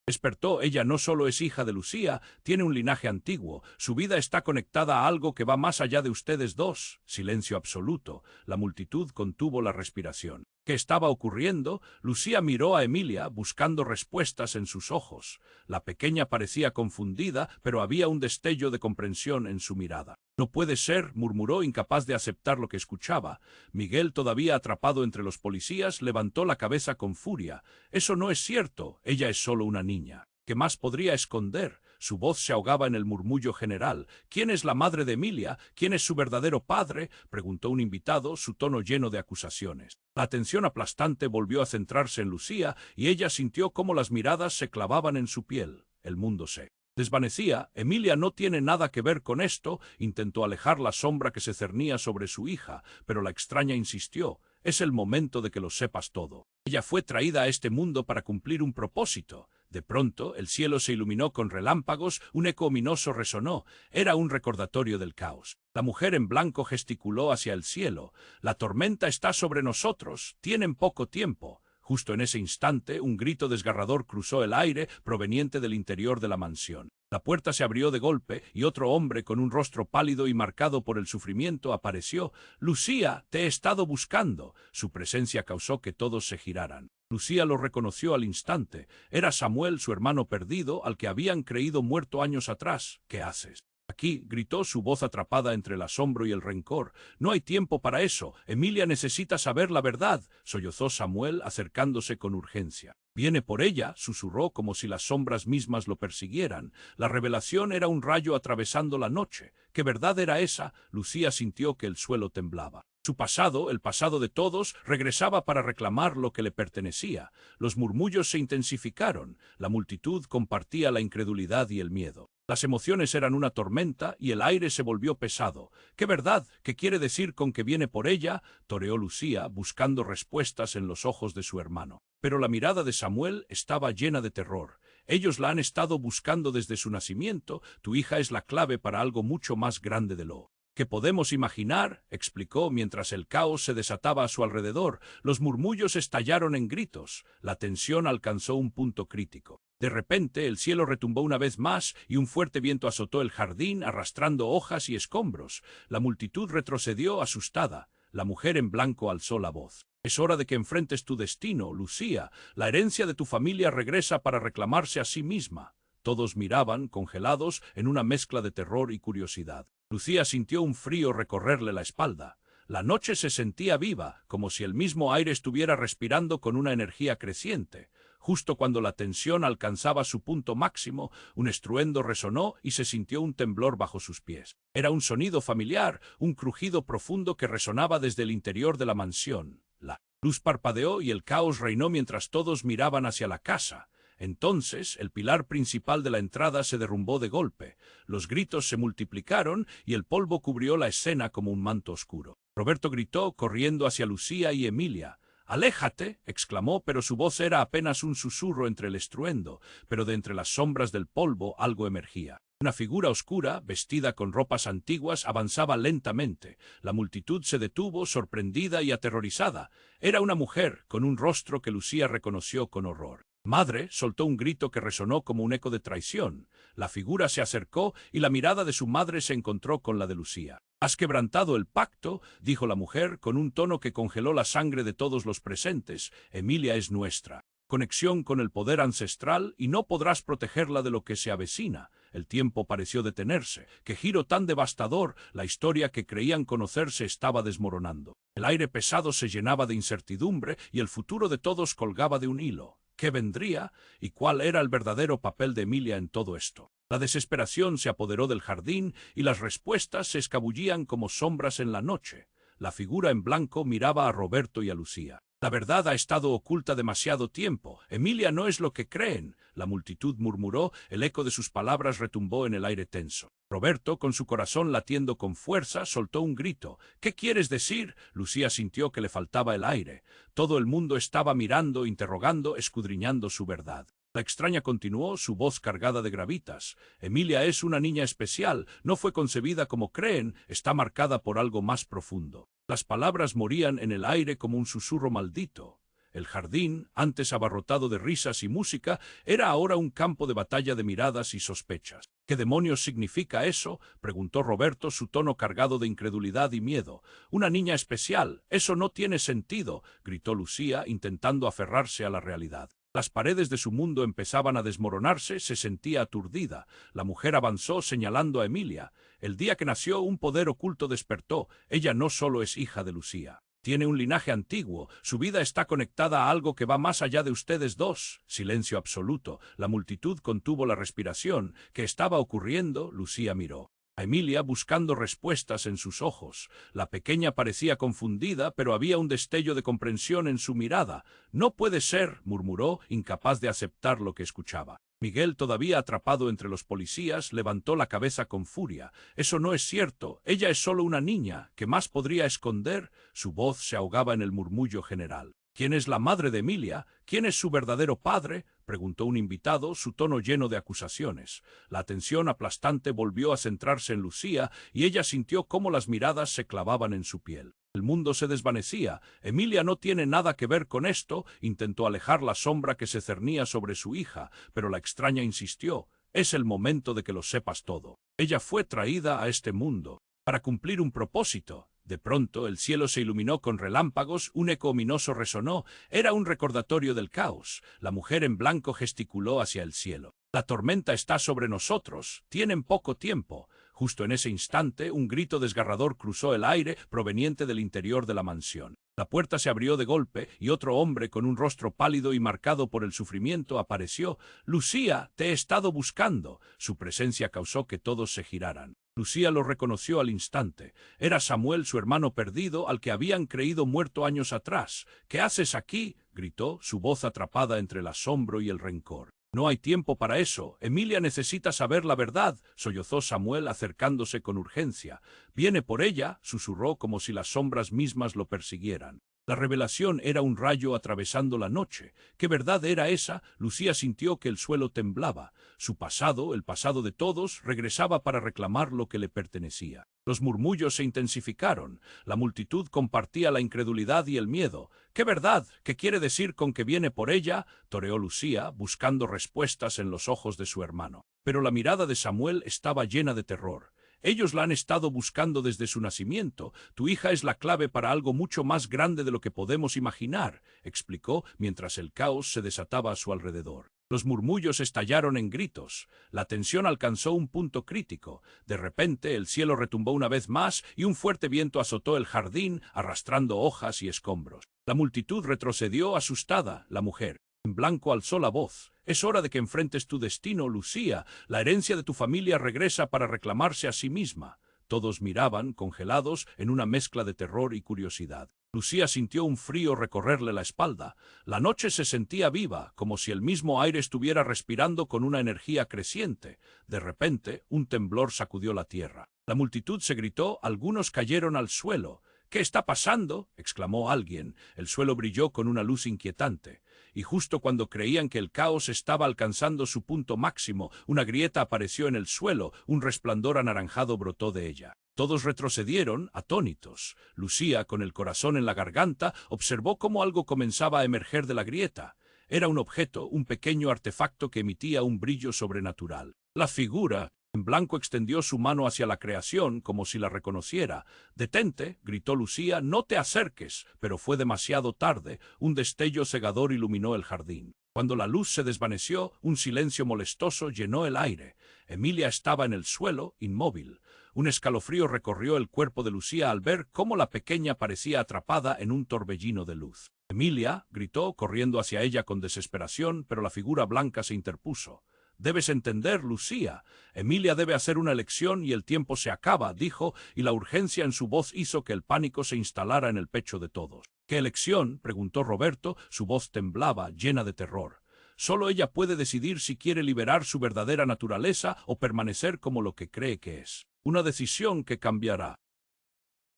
despertó. Ella no solo es hija de Lucía, tiene un linaje antiguo. Su vida está conectada a algo que va más allá de ustedes dos». Silencio absoluto. La multitud contuvo la respiración. ¿Qué estaba ocurriendo? Lucía miró a Emilia, buscando respuestas en sus ojos. La pequeña parecía confundida, pero había un destello de comprensión en su mirada. «No puede ser», murmuró, incapaz de aceptar lo que escuchaba. Miguel, todavía atrapado entre los policías, levantó la cabeza con furia. «Eso no es cierto. Ella es solo una niña. ¿Qué más podría esconder?». Su voz se ahogaba en el murmullo general. ¿Quién es la madre de Emilia? ¿Quién es su verdadero padre? Preguntó un invitado, su tono lleno de acusaciones. La atención aplastante volvió a centrarse en Lucía y ella sintió cómo las miradas se clavaban en su piel. El mundo se desvanecía. Emilia no tiene nada que ver con esto. Intentó alejar la sombra que se cernía sobre su hija, pero la extraña insistió. Es el momento de que lo sepas todo. Ella fue traída a este mundo para cumplir un propósito. De pronto, el cielo se iluminó con relámpagos, un eco ominoso resonó. Era un recordatorio del caos. La mujer en blanco gesticuló hacia el cielo. La tormenta está sobre nosotros. Tienen poco tiempo. Justo en ese instante, un grito desgarrador cruzó el aire proveniente del interior de la mansión. La puerta se abrió de golpe y otro hombre con un rostro pálido y marcado por el sufrimiento apareció. «Lucía, te he estado buscando». Su presencia causó que todos se giraran. Lucía lo reconoció al instante. Era Samuel, su hermano perdido, al que habían creído muerto años atrás. «¿Qué haces aquí?», gritó, su voz atrapada entre el asombro y el rencor. «No hay tiempo para eso. Emilia necesita saber la verdad», sollozó Samuel acercándose con urgencia. «Viene por ella», susurró como si las sombras mismas lo persiguieran. La revelación era un rayo atravesando la noche. ¿Qué verdad era esa? Lucía sintió que el suelo temblaba. Su pasado, el pasado de todos, regresaba para reclamar lo que le pertenecía. Los murmullos se intensificaron. La multitud compartía la incredulidad y el miedo. Las emociones eran una tormenta y el aire se volvió pesado. «¿Qué verdad? ¿Qué quiere decir con que viene por ella?», toreó Lucía, buscando respuestas en los ojos de su hermano. Pero la mirada de Samuel estaba llena de terror. «Ellos la han estado buscando desde su nacimiento. Tu hija es la clave para algo mucho más grande de lo que podemos imaginar», explicó mientras el caos se desataba a su alrededor. Los murmullos estallaron en gritos. La tensión alcanzó un punto crítico. De repente el cielo retumbó una vez más y un fuerte viento azotó el jardín arrastrando hojas y escombros. La multitud retrocedió asustada. La mujer en blanco alzó la voz. «Es hora de que enfrentes tu destino, Lucía. La herencia de tu familia regresa para reclamarse a sí misma». Todos miraban, congelados, en una mezcla de terror y curiosidad. Lucía sintió un frío recorrerle la espalda. La noche se sentía viva, como si el mismo aire estuviera respirando con una energía creciente. Justo cuando la tensión alcanzaba su punto máximo, un estruendo resonó y se sintió un temblor bajo sus pies. Era un sonido familiar, un crujido profundo que resonaba desde el interior de la mansión. La luz parpadeó y el caos reinó mientras todos miraban hacia la casa. Entonces, el pilar principal de la entrada se derrumbó de golpe. Los gritos se multiplicaron y el polvo cubrió la escena como un manto oscuro. Roberto gritó, corriendo hacia Lucía y Emilia. «¡Aléjate!», exclamó, pero su voz era apenas un susurro entre el estruendo, pero de entre las sombras del polvo algo emergía. Una figura oscura, vestida con ropas antiguas, avanzaba lentamente. La multitud se detuvo, sorprendida y aterrorizada. Era una mujer, con un rostro que Lucía reconoció con horror. «Madre», soltó un grito que resonó como un eco de traición. La figura se acercó y la mirada de su madre se encontró con la de Lucía. «Has quebrantado el pacto», dijo la mujer, con un tono que congeló la sangre de todos los presentes. «Emilia es nuestra conexión con el poder ancestral y no podrás protegerla de lo que se avecina». El tiempo pareció detenerse. ¡Qué giro tan devastador! La historia que creían conocer se estaba desmoronando. El aire pesado se llenaba de incertidumbre y el futuro de todos colgaba de un hilo. ¿Qué vendría? ¿Y cuál era el verdadero papel de Emilia en todo esto? La desesperación se apoderó del jardín y las respuestas se escabullían como sombras en la noche. La figura en blanco miraba a Roberto y a Lucía. «La verdad ha estado oculta demasiado tiempo. Emilia no es lo que creen». La multitud murmuró, el eco de sus palabras retumbó en el aire tenso. Roberto, con su corazón latiendo con fuerza, soltó un grito. «¿Qué quieres decir?». Lucía sintió que le faltaba el aire. Todo el mundo estaba mirando, interrogando, escudriñando su verdad. La extraña continuó, su voz cargada de gravitas. «Emilia es una niña especial, no fue concebida como creen, está marcada por algo más profundo». Las palabras morían en el aire como un susurro maldito. El jardín, antes abarrotado de risas y música, era ahora un campo de batalla de miradas y sospechas. «¿Qué demonios significa eso?», preguntó Roberto, su tono cargado de incredulidad y miedo. «Una niña especial, eso no tiene sentido», gritó Lucía, intentando aferrarse a la realidad. Las paredes de su mundo empezaban a desmoronarse, se sentía aturdida. La mujer avanzó señalando a Emilia. «El día que nació un poder oculto despertó. Ella no solo es hija de Lucía. Tiene un linaje antiguo, su vida está conectada a algo que va más allá de ustedes dos. Silencio absoluto. La multitud contuvo la respiración. ¿Qué estaba ocurriendo? Lucía miró a Emilia buscando respuestas en sus ojos. La pequeña parecía confundida, pero había un destello de comprensión en su mirada. No puede ser, murmuró, incapaz de aceptar lo que escuchaba. Miguel, todavía atrapado entre los policías, levantó la cabeza con furia. Eso no es cierto. Ella es solo una niña. ¿Qué más podría esconder? Su voz se ahogaba en el murmullo general. ¿Quién es la madre de Emilia? ¿Quién es su verdadero padre? Preguntó un invitado, su tono lleno de acusaciones. La atención aplastante volvió a centrarse en Lucía y ella sintió cómo las miradas se clavaban en su piel. El mundo se desvanecía. Emilia no tiene nada que ver con esto. Intentó alejar la sombra que se cernía sobre su hija, pero la extraña insistió. Es el momento de que lo sepas todo. Ella fue traída a este mundo para cumplir un propósito. De pronto el cielo se iluminó con relámpagos, un eco ominoso resonó. Era un recordatorio del caos. La mujer en blanco gesticuló hacia el cielo. La tormenta está sobre nosotros. Tienen poco tiempo. Justo en ese instante, un grito desgarrador cruzó el aire proveniente del interior de la mansión. La puerta se abrió de golpe y otro hombre con un rostro pálido y marcado por el sufrimiento apareció. «Lucía, te he estado buscando». Su presencia causó que todos se giraran. Lucía lo reconoció al instante. Era Samuel, su hermano perdido, al que habían creído muerto años atrás. «¿Qué haces aquí?», gritó, su voz atrapada entre el asombro y el rencor. «No hay tiempo para eso. Emilia necesita saber la verdad», sollozó Samuel acercándose con urgencia. «Viene por ella», susurró como si las sombras mismas lo persiguieran. La revelación era un rayo atravesando la noche. ¿Qué verdad era esa? Lucía sintió que el suelo temblaba. Su pasado, el pasado de todos, regresaba para reclamar lo que le pertenecía. Los murmullos se intensificaron. La multitud compartía la incredulidad y el miedo. «¿Qué verdad? ¿Qué quiere decir con que viene por ella?», toreó Lucía, buscando respuestas en los ojos de su hermano. Pero la mirada de Samuel estaba llena de terror. «Ellos la han estado buscando desde su nacimiento. Tu hija es la clave para algo mucho más grande de lo que podemos imaginar», explicó, mientras el caos se desataba a su alrededor. Los murmullos estallaron en gritos. La tensión alcanzó un punto crítico. De repente el cielo retumbó una vez más y un fuerte viento azotó el jardín, arrastrando hojas y escombros. La multitud retrocedió asustada. La mujer en blanco alzó la voz. «Es hora de que enfrentes tu destino, Lucía. La herencia de tu familia regresa para reclamarse a sí misma». Todos miraban, congelados, en una mezcla de terror y curiosidad. Lucía sintió un frío recorrerle la espalda. La noche se sentía viva, como si el mismo aire estuviera respirando con una energía creciente. De repente, un temblor sacudió la tierra. La multitud se gritó, algunos cayeron al suelo. «¿Qué está pasando?», exclamó alguien. El suelo brilló con una luz inquietante. Y justo cuando creían que el caos estaba alcanzando su punto máximo, una grieta apareció en el suelo, un resplandor anaranjado brotó de ella. Todos retrocedieron, atónitos. Lucía, con el corazón en la garganta, observó cómo algo comenzaba a emerger de la grieta. Era un objeto, un pequeño artefacto que emitía un brillo sobrenatural. La figura en blanco extendió su mano hacia la creación, como si la reconociera. «Detente», gritó Lucía, «no te acerques», pero fue demasiado tarde. Un destello cegador iluminó el jardín. Cuando la luz se desvaneció, un silencio molestoso llenó el aire. Emilia estaba en el suelo, inmóvil. Un escalofrío recorrió el cuerpo de Lucía al ver cómo la pequeña parecía atrapada en un torbellino de luz. «Emilia», gritó, corriendo hacia ella con desesperación, pero la figura blanca se interpuso. «Debes entender, Lucía. Emilia debe hacer una elección y el tiempo se acaba», dijo, y la urgencia en su voz hizo que el pánico se instalara en el pecho de todos. «¿Qué elección?», preguntó Roberto, su voz temblaba, llena de terror. «Solo ella puede decidir si quiere liberar su verdadera naturaleza o permanecer como lo que cree que es. Una decisión que cambiará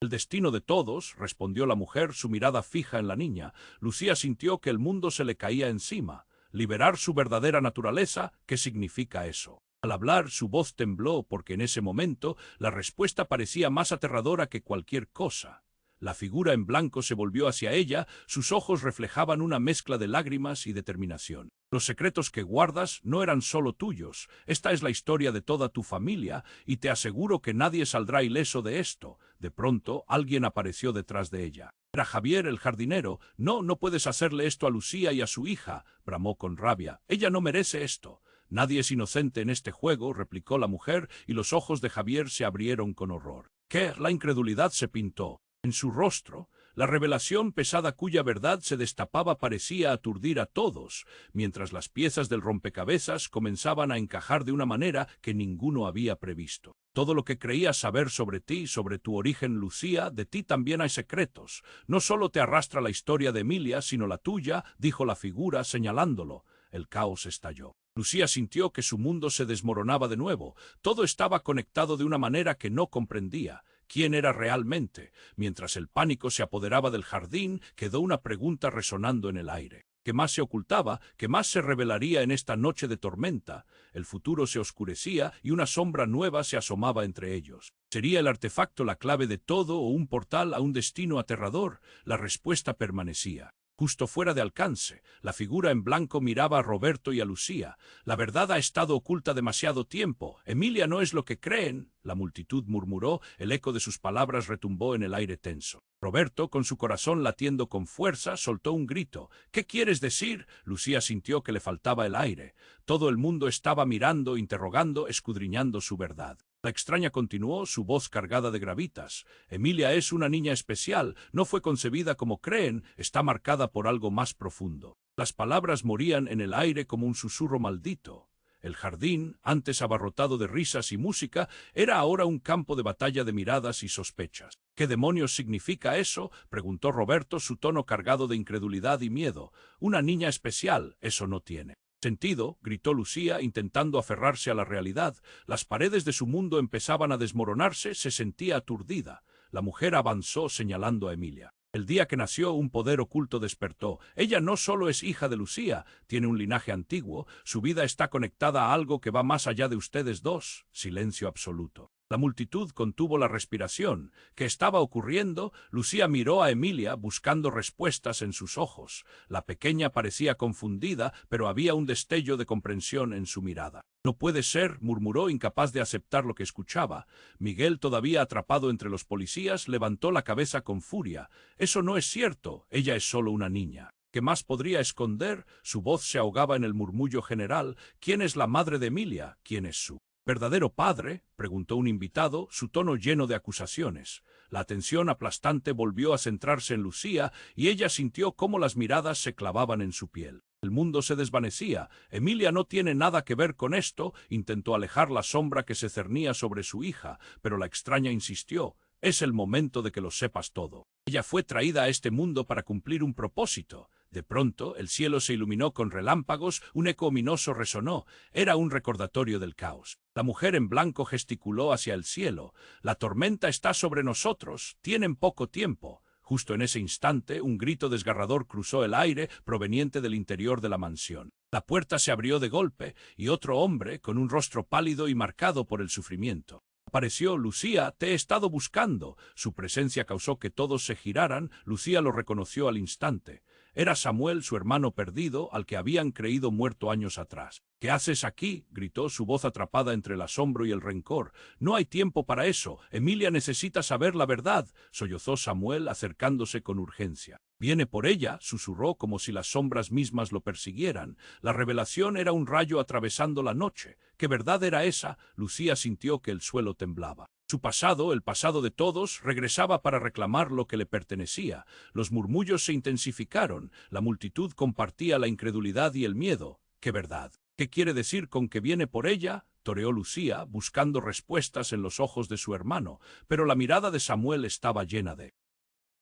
el destino de todos», respondió la mujer, su mirada fija en la niña. Lucía sintió que el mundo se le caía encima. Liberar su verdadera naturaleza, ¿qué significa eso? Al hablar, su voz tembló porque en ese momento la respuesta parecía más aterradora que cualquier cosa. La figura en blanco se volvió hacia ella, sus ojos reflejaban una mezcla de lágrimas y determinación. «Los secretos que guardas no eran solo tuyos. Esta es la historia de toda tu familia, y te aseguro que nadie saldrá ileso de esto». De pronto, alguien apareció detrás de ella. Era Javier, el jardinero. «No, no puedes hacerle esto a Lucía y a su hija», bramó con rabia. «Ella no merece esto». «Nadie es inocente en este juego», replicó la mujer, y los ojos de Javier se abrieron con horror. «¿Qué?». La incredulidad se pintó en su rostro. La revelación pesada cuya verdad se destapaba parecía aturdir a todos, mientras las piezas del rompecabezas comenzaban a encajar de una manera que ninguno había previsto. Todo lo que creías saber sobre ti, sobre tu origen, Lucía, de ti también hay secretos. No solo te arrastra la historia de Emilia, sino la tuya, dijo la figura señalándolo. El caos estalló. Lucía sintió que su mundo se desmoronaba de nuevo. Todo estaba conectado de una manera que no comprendía. ¿Quién era realmente? Mientras el pánico se apoderaba del jardín, quedó una pregunta resonando en el aire. ¿Qué más se ocultaba? ¿Qué más se revelaría en esta noche de tormenta? El futuro se oscurecía y una sombra nueva se asomaba entre ellos. ¿Sería el artefacto la clave de todo o un portal a un destino aterrador? La respuesta permanecía. Justo fuera de alcance, la figura en blanco miraba a Roberto y a Lucía. La verdad ha estado oculta demasiado tiempo. Emilia no es lo que creen. La multitud murmuró, el eco de sus palabras retumbó en el aire tenso. Roberto, con su corazón latiendo con fuerza, soltó un grito. ¿Qué quieres decir? Lucía sintió que le faltaba el aire. Todo el mundo estaba mirando, interrogando, escudriñando su verdad. La extraña continuó, su voz cargada de gravitas. Emilia es una niña especial, no fue concebida como creen, está marcada por algo más profundo. Las palabras morían en el aire como un susurro maldito. El jardín, antes abarrotado de risas y música, era ahora un campo de batalla de miradas y sospechas. ¿Qué demonios significa eso? Preguntó Roberto, su tono cargado de incredulidad y miedo. Una niña especial, eso no tiene sentido, gritó Lucía, intentando aferrarse a la realidad. Las paredes de su mundo empezaban a desmoronarse, se sentía aturdida. La mujer avanzó señalando a Emilia. El día que nació, un poder oculto despertó. Ella no solo es hija de Lucía, tiene un linaje antiguo, su vida está conectada a algo que va más allá de ustedes dos. Silencio absoluto. La multitud contuvo la respiración. ¿Qué estaba ocurriendo? Lucía miró a Emilia buscando respuestas en sus ojos. La pequeña parecía confundida, pero había un destello de comprensión en su mirada. No puede ser, murmuró, incapaz de aceptar lo que escuchaba. Miguel, todavía atrapado entre los policías, levantó la cabeza con furia. Eso no es cierto, ella es solo una niña. ¿Qué más podría esconder? Su voz se ahogaba en el murmullo general. ¿Quién es la madre de Emilia? ¿Quién es su verdadero padre? Preguntó un invitado, su tono lleno de acusaciones. La atención aplastante volvió a centrarse en Lucía y ella sintió cómo las miradas se clavaban en su piel. El mundo se desvanecía. Emilia no tiene nada que ver con esto. Intentó alejar la sombra que se cernía sobre su hija, pero la extraña insistió. Es el momento de que lo sepas todo. Ella fue traída a este mundo para cumplir un propósito. De pronto, el cielo se iluminó con relámpagos, un eco ominoso resonó. Era un recordatorio del caos. La mujer en blanco gesticuló hacia el cielo. La tormenta está sobre nosotros. Tienen poco tiempo. Justo en ese instante, un grito desgarrador cruzó el aire proveniente del interior de la mansión. La puerta se abrió de golpe y otro hombre, con un rostro pálido y marcado por el sufrimiento, apareció. Lucía, te he estado buscando. Su presencia causó que todos se giraran. Lucía lo reconoció al instante. Era Samuel, su hermano perdido, al que habían creído muerto años atrás. ¿Qué haces aquí? Gritó, su voz atrapada entre el asombro y el rencor. No hay tiempo para eso. Emilia necesita saber la verdad, sollozó Samuel, acercándose con urgencia. Viene por ella, susurró como si las sombras mismas lo persiguieran. La revelación era un rayo atravesando la noche. ¿Qué verdad era esa? Lucía sintió que el suelo temblaba. Su pasado, el pasado de todos, regresaba para reclamar lo que le pertenecía. Los murmullos se intensificaron. La multitud compartía la incredulidad y el miedo. ¿Qué verdad? ¿Qué quiere decir con que viene por ella? Toreó Lucía, buscando respuestas en los ojos de su hermano, pero la mirada de Samuel estaba llena de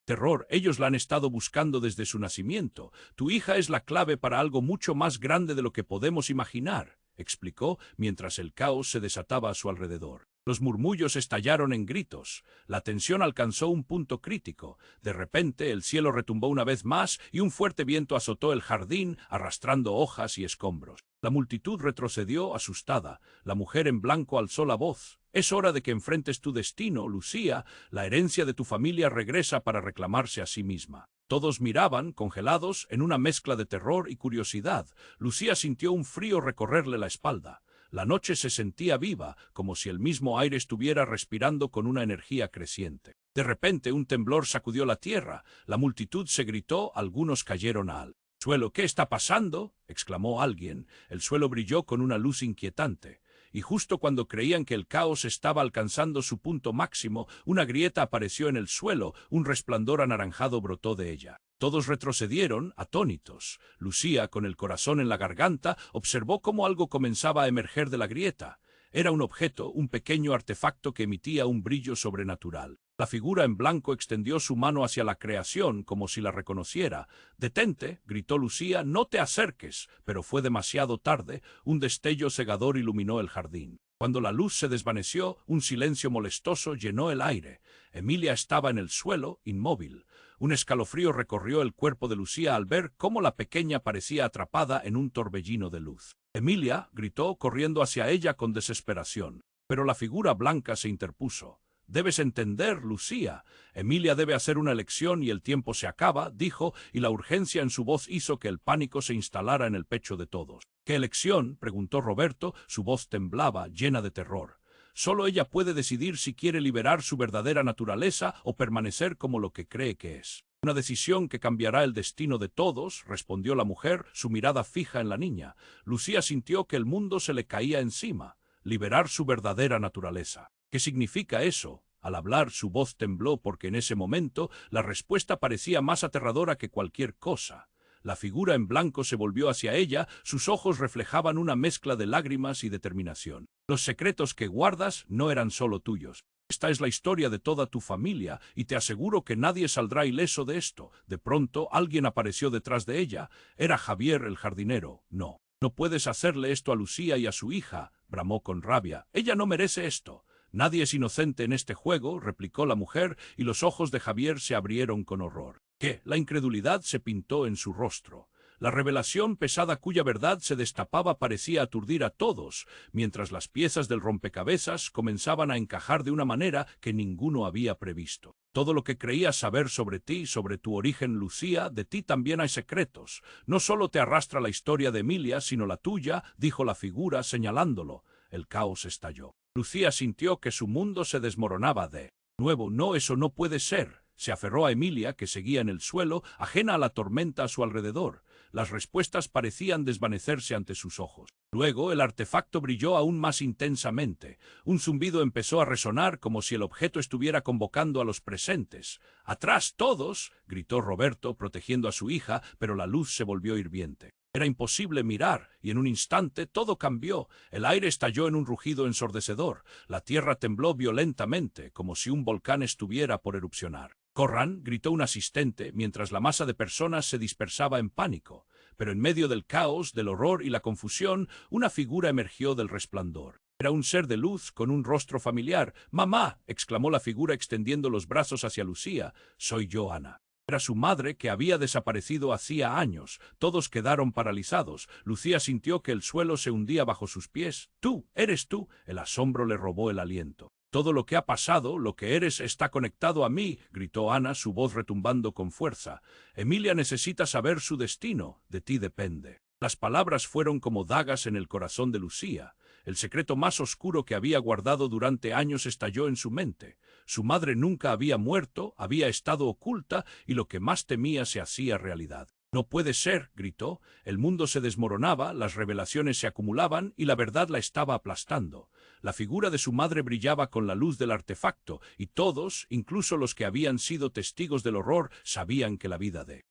terror. Ellos la han estado buscando desde su nacimiento. Tu hija es la clave para algo mucho más grande de lo que podemos imaginar, explicó, mientras el caos se desataba a su alrededor. Los murmullos estallaron en gritos. La tensión alcanzó un punto crítico. De repente, el cielo retumbó una vez más y un fuerte viento azotó el jardín, arrastrando hojas y escombros. La multitud retrocedió asustada. La mujer en blanco alzó la voz. Es hora de que enfrentes tu destino, Lucía. La herencia de tu familia regresa para reclamarse a sí misma. Todos miraban, congelados, en una mezcla de terror y curiosidad. Lucía sintió un frío recorrerle la espalda. La noche se sentía viva, como si el mismo aire estuviera respirando con una energía creciente. De repente un temblor sacudió la tierra. La multitud se gritó, algunos cayeron al suelo. ¿Qué está pasando?, exclamó alguien. El suelo brilló con una luz inquietante. y justo cuando creían que el caos estaba alcanzando su punto máximo, una grieta apareció en el suelo, un resplandor anaranjado brotó de ella. Todos retrocedieron, atónitos. Lucía, con el corazón en la garganta, observó cómo algo comenzaba a emerger de la grieta. Era un objeto, un pequeño artefacto que emitía un brillo sobrenatural. La figura en blanco extendió su mano hacia la creación como si la reconociera. «Detente», gritó Lucía, «no te acerques». Pero fue demasiado tarde. Un destello cegador iluminó el jardín. Cuando la luz se desvaneció, un silencio molestoso llenó el aire. Emilia estaba en el suelo, inmóvil. Un escalofrío recorrió el cuerpo de Lucía al ver cómo la pequeña parecía atrapada en un torbellino de luz. «Emilia», gritó, corriendo hacia ella con desesperación. Pero la figura blanca se interpuso. «Debes entender, Lucía. Emilia debe hacer una elección y el tiempo se acaba», dijo, y la urgencia en su voz hizo que el pánico se instalara en el pecho de todos. «¿Qué elección?», preguntó Roberto, su voz temblaba, llena de terror. «Solo ella puede decidir si quiere liberar su verdadera naturaleza o permanecer como lo que cree que es». «Una decisión que cambiará el destino de todos», respondió la mujer, su mirada fija en la niña. Lucía sintió que el mundo se le caía encima. Liberar su verdadera naturaleza. «¿Qué significa eso?». Al hablar su voz tembló porque en ese momento la respuesta parecía más aterradora que cualquier cosa. La figura en blanco se volvió hacia ella, sus ojos reflejaban una mezcla de lágrimas y determinación. «Los secretos que guardas no eran solo tuyos. Esta es la historia de toda tu familia, y te aseguro que nadie saldrá ileso de esto». De pronto alguien apareció detrás de ella. Era Javier el jardinero. «No, no puedes hacerle esto a Lucía y a su hija», bramó con rabia. «Ella no merece esto». «Nadie es inocente en este juego», replicó la mujer, y los ojos de Javier se abrieron con horror. ¿Qué? La incredulidad se pintó en su rostro. La revelación pesada cuya verdad se destapaba parecía aturdir a todos, mientras las piezas del rompecabezas comenzaban a encajar de una manera que ninguno había previsto. «Todo lo que creías saber sobre ti, sobre tu origen, Lucía, de ti también hay secretos. No solo te arrastra la historia de Emilia, sino la tuya», dijo la figura señalándolo. El caos estalló. Lucía sintió que su mundo se desmoronaba de nuevo. «No, eso no puede ser». Se aferró a Emilia, que seguía en el suelo, ajena a la tormenta a su alrededor. Las respuestas parecían desvanecerse ante sus ojos. Luego el artefacto brilló aún más intensamente. Un zumbido empezó a resonar como si el objeto estuviera convocando a los presentes. «¡Atrás todos!», gritó Roberto, protegiendo a su hija, pero la luz se volvió hirviente. Era imposible mirar, y en un instante todo cambió. El aire estalló en un rugido ensordecedor. La tierra tembló violentamente, como si un volcán estuviera por erupcionar. «¡Corran!», gritó un asistente, mientras la masa de personas se dispersaba en pánico. Pero en medio del caos, del horror y la confusión, una figura emergió del resplandor. Era un ser de luz con un rostro familiar. «¡Mamá!», exclamó la figura extendiendo los brazos hacia Lucía. «Soy yo, Ana». Era su madre, que había desaparecido hacía años. Todos quedaron paralizados. Lucía sintió que el suelo se hundía bajo sus pies. «¡Tú! ¡Eres tú!». El asombro le robó el aliento. «Todo lo que ha pasado, lo que eres, está conectado a mí», gritó Ana, su voz retumbando con fuerza. «Emilia necesita saber su destino. De ti depende». Las palabras fueron como dagas en el corazón de Lucía. El secreto más oscuro que había guardado durante años estalló en su mente. Su madre nunca había muerto, había estado oculta, y lo que más temía se hacía realidad. «No puede ser», gritó. El mundo se desmoronaba, las revelaciones se acumulaban y la verdad la estaba aplastando. La figura de su madre brillaba con la luz del artefacto, y todos, incluso los que habían sido testigos del horror, sabían que la vida de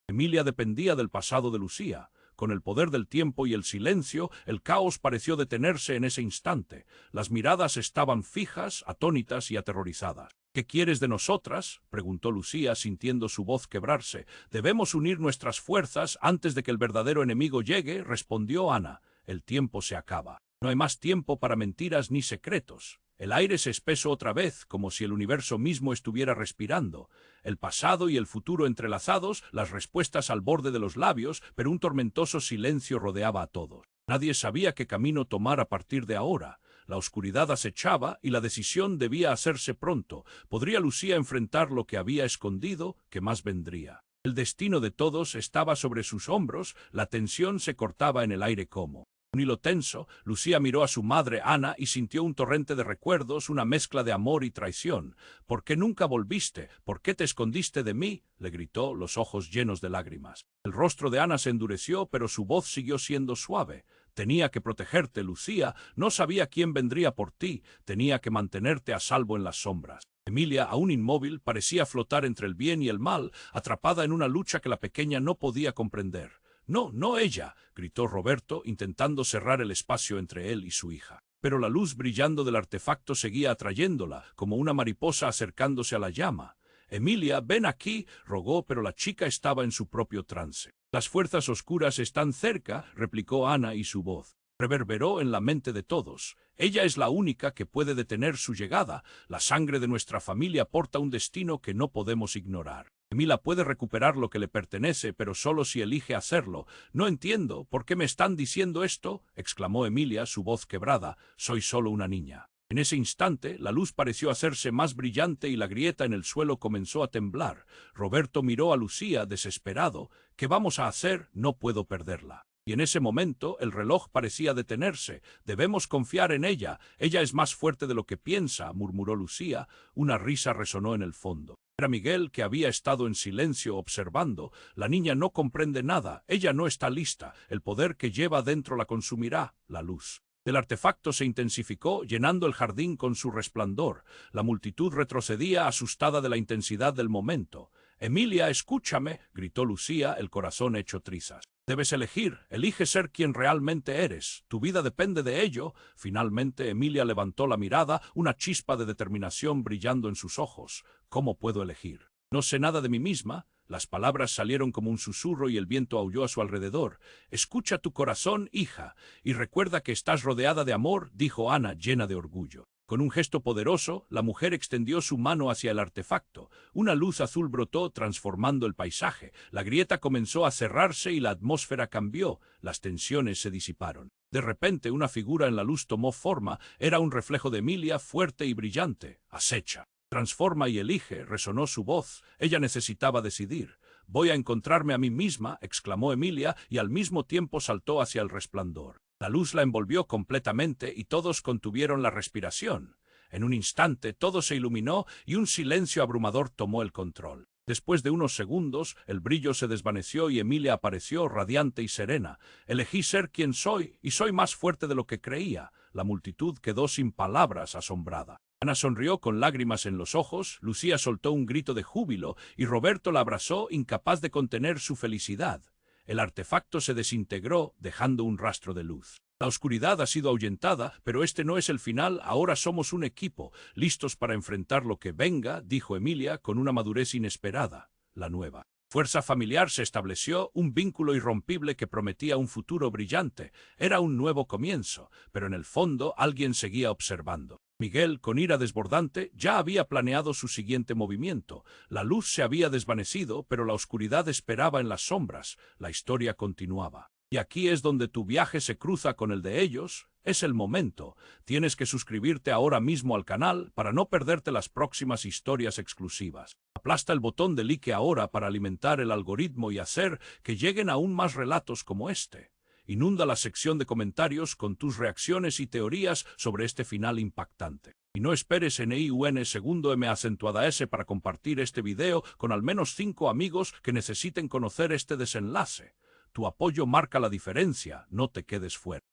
Emilia dependía del pasado de Lucía. Con el poder del tiempo y el silencio, el caos pareció detenerse en ese instante. Las miradas estaban fijas, atónitas y aterrorizadas. «¿Qué quieres de nosotras?», preguntó Lucía, sintiendo su voz quebrarse. «Debemos unir nuestras fuerzas antes de que el verdadero enemigo llegue», respondió Ana. «El tiempo se acaba. No hay más tiempo para mentiras ni secretos». El aire se espesó otra vez, como si el universo mismo estuviera respirando. El pasado y el futuro entrelazados, las respuestas al borde de los labios, pero un tormentoso silencio rodeaba a todos. Nadie sabía qué camino tomar a partir de ahora. La oscuridad acechaba y la decisión debía hacerse pronto. ¿Podría Lucía enfrentar lo que había escondido? ¿Qué más vendría? El destino de todos estaba sobre sus hombros, la tensión se cortaba en el aire como un hilo tenso. Lucía miró a su madre Ana y sintió un torrente de recuerdos, una mezcla de amor y traición. «¿Por qué nunca volviste? ¿Por qué te escondiste de mí?», le gritó, los ojos llenos de lágrimas. El rostro de Ana se endureció, pero su voz siguió siendo suave. Tenía que protegerte, Lucía, no sabía quién vendría por ti, tenía que mantenerte a salvo en las sombras. Emilia, aún inmóvil, parecía flotar entre el bien y el mal, atrapada en una lucha que la pequeña no podía comprender. No, no ella, gritó Roberto, intentando cerrar el espacio entre él y su hija. Pero la luz brillando del artefacto seguía atrayéndola, como una mariposa acercándose a la llama. Emilia, ven aquí, rogó, pero la chica estaba en su propio trance. Las fuerzas oscuras están cerca, replicó Ana, y su voz reverberó en la mente de todos. Ella es la única que puede detener su llegada. La sangre de nuestra familia porta un destino que no podemos ignorar. Emilia puede recuperar lo que le pertenece, pero solo si elige hacerlo. No entiendo, ¿por qué me están diciendo esto?, exclamó Emilia, su voz quebrada. Soy solo una niña. En ese instante, la luz pareció hacerse más brillante y la grieta en el suelo comenzó a temblar. Roberto miró a Lucía, desesperado. ¿Qué vamos a hacer? No puedo perderla. Y en ese momento el reloj parecía detenerse. Debemos confiar en ella. Ella es más fuerte de lo que piensa, murmuró Lucía. Una risa resonó en el fondo. Era Miguel, que había estado en silencio observando. La niña no comprende nada. Ella no está lista. El poder que lleva dentro la consumirá. La luz del artefacto se intensificó, llenando el jardín con su resplandor. La multitud retrocedía asustada de la intensidad del momento. «Emilia, escúchame», gritó Lucía, el corazón hecho trizas. «Debes elegir, elige ser quien realmente eres. Tu vida depende de ello». Finalmente Emilia levantó la mirada, una chispa de determinación brillando en sus ojos. «¿Cómo puedo elegir? No sé nada de mí misma». Las palabras salieron como un susurro y el viento aulló a su alrededor. «Escucha tu corazón, hija, y recuerda que estás rodeada de amor», dijo Ana, llena de orgullo. Con un gesto poderoso, la mujer extendió su mano hacia el artefacto. Una luz azul brotó, transformando el paisaje. La grieta comenzó a cerrarse y la atmósfera cambió. Las tensiones se disiparon. De repente, una figura en la luz tomó forma. Era un reflejo de Emilia, fuerte y brillante. «Acecha. Transforma y elige», resonó su voz. Ella necesitaba decidir. «Voy a encontrarme a mí misma», exclamó Emilia, y al mismo tiempo saltó hacia el resplandor. La luz la envolvió completamente y todos contuvieron la respiración. En un instante todo se iluminó y un silencio abrumador tomó el control. Después de unos segundos, el brillo se desvaneció y Emilia apareció radiante y serena. «Elegí ser quien soy y soy más fuerte de lo que creía». La multitud quedó sin palabras, asombrada. Ana sonrió con lágrimas en los ojos, Lucía soltó un grito de júbilo y Roberto la abrazó, incapaz de contener su felicidad. El artefacto se desintegró, dejando un rastro de luz. La oscuridad ha sido ahuyentada, pero este no es el final. Ahora somos un equipo, listos para enfrentar lo que venga, dijo Emilia con una madurez inesperada. La nueva fuerza familiar se estableció, un vínculo irrompible que prometía un futuro brillante. Era un nuevo comienzo, pero en el fondo alguien seguía observando. Miguel, con ira desbordante, ya había planeado su siguiente movimiento. La luz se había desvanecido, pero la oscuridad esperaba en las sombras. La historia continuaba. Y aquí es donde tu viaje se cruza con el de ellos. Es el momento. Tienes que suscribirte ahora mismo al canal para no perderte las próximas historias exclusivas. Aplasta el botón de like ahora para alimentar el algoritmo y hacer que lleguen aún más relatos como este. Inunda la sección de comentarios con tus reacciones y teorías sobre este final impactante. Y no esperes en EIUN segundo M acentuada S para compartir este video con al menos 5 amigos que necesiten conocer este desenlace. Tu apoyo marca la diferencia, no te quedes fuera.